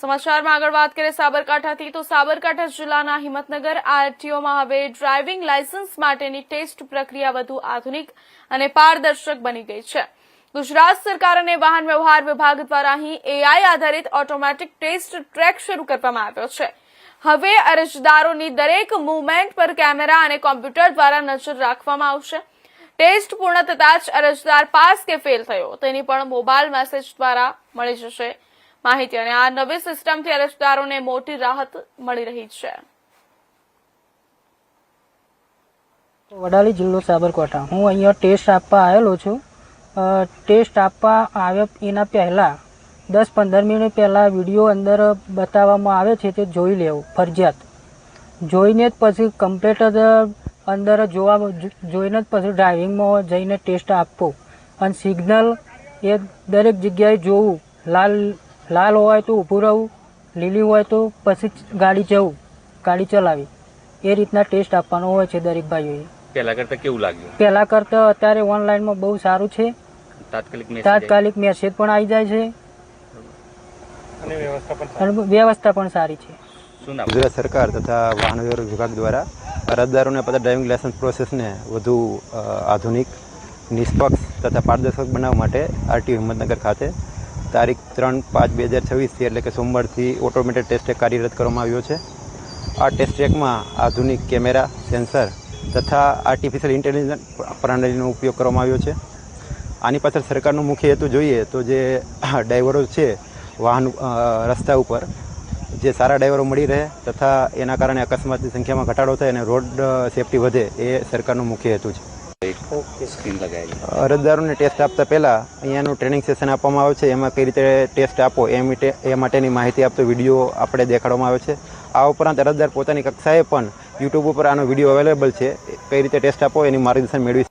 સમાચારમાં આગળ વાત કરીએ સાબરકાંઠાથી તો સાબરકાંઠા જિલ્લાના હિંમતનગર આરટીઓમાં હવે ડ્રાઇવિંગ લાયસન્સ માટેની ટેસ્ટ પ્રક્રિયા વધુ આધુનિક અને પારદર્શક બની ગઈ છે। ગુજરાત સરકાર અને વાહન વ્યવહાર વિભાગ દ્વારા અહીં એઆઈ આધારિત ઓટોમેટિક ટેસ્ટ ટ્રેક શરૂ કરવામાં આવ્યો છે। હવે અરજદારોની દરેક મૂવમેન્ટ પર કેમેરા અને કોમ્પ્યુટર દ્વારા નજર રાખવામાં આવશે। ટેસ્ટ પૂર્ણ થતાં જ અરજદાર પાસ કે ફેલ થયો તેની પણ મોબાઈલ મેસેજ દ્વારા મળી જશે માહિતી અને આ નવી સિસ્ટમથી અરજદારોને મોટી રાહત મળી રહી છે। વડાલી જિલ્લો સાબરકાંઠા હું અહીંયા ટેસ્ટ આપવા આવેલો છું। ટેસ્ટ આપવા આવ્યા એના પહેલાં 10-15 મિનિટ પહેલાં વિડીયો અંદર બતાવવામાં આવે છે તે જોઈ લેવું ફરજિયાત। જોઈને જ પછી કમ્પ્લીટ જ અંદર જોઈને જ પછી ડ્રાઇવિંગમાં જઈને ટેસ્ટ આપવો અને સિગ્નલ એ દરેક જગ્યાએ જોવું। લાલ હોય તો ઊભું રહેવું, લીલી હોય તો પછી ગાડી ચલાવી એ રીતના ટેસ્ટ આપવાનો હોય છે દરેક ભાઈઓએ। પહેલા કરતા કેવું લાગ્યું? પહેલા કરતા અત્યારે ઓનલાઈનમાં બહુ સારું છે। તાત્કાલિક મેસેજ પણ આવી જાય છે અને વ્યવસ્થા પણ સારી છે। ગુજરાત સરકાર તથા વાહન વ્યવહાર વિભાગ દ્વારા અરજદારોને બધા ડ્રાઇવિંગ લાયસન્સ પ્રોસેસને વધુ આધુનિક, નિષ્પક્ષ તથા પારદર્શક બનાવવા માટે આરટીઓ હિંમતનગર ખાતે તારીખ 3/5/2026 એટલે કે સોમવારથી ઓટોમેટેડ ટેસ્ટ ટ્રેક કાર્યરત કરવામાં આવ્યો છે। આ ટેસ્ટ ટ્રેકમાં આધુનિક કેમેરા, સેન્સર તથા આર્ટિફિશિયલ ઇન્ટેલિજન્સ પ્રણાલીનો ઉપયોગ કરવામાં આવ્યો છે। આની પાછળ સરકારનો મુખ્ય હેતુ જોઈએ તો જે ડ્રાઈવરો છે વાહન રસ્તા ઉપર જે સારા ડ્રાઈવરો મળી રહે તથા એના કારણે અકસ્માતની સંખ્યામાં ઘટાડો થાય અને રોડ સેફટી વધે એ સરકારનો મુખ્ય હેતુ છે। અરજદારોને ટેસ્ટ આપતા પહેલાં અહીંયાનું ટ્રેનિંગ સેશન આપવામાં આવે છે। એમાં કઈ રીતે ટેસ્ટ આપો એ માટેની માહિતી આપતો વિડીયો આપણે દેખાડવામાં આવે છે। આ ઉપરાંત અરજદાર પોતાની કક્ષાએ પણ યુટ્યુબ ઉપર આનો વિડીયો અવેલેબલ છે। કઈ રીતે ટેસ્ટ આપો એની માર્ગદર્શન મેળવી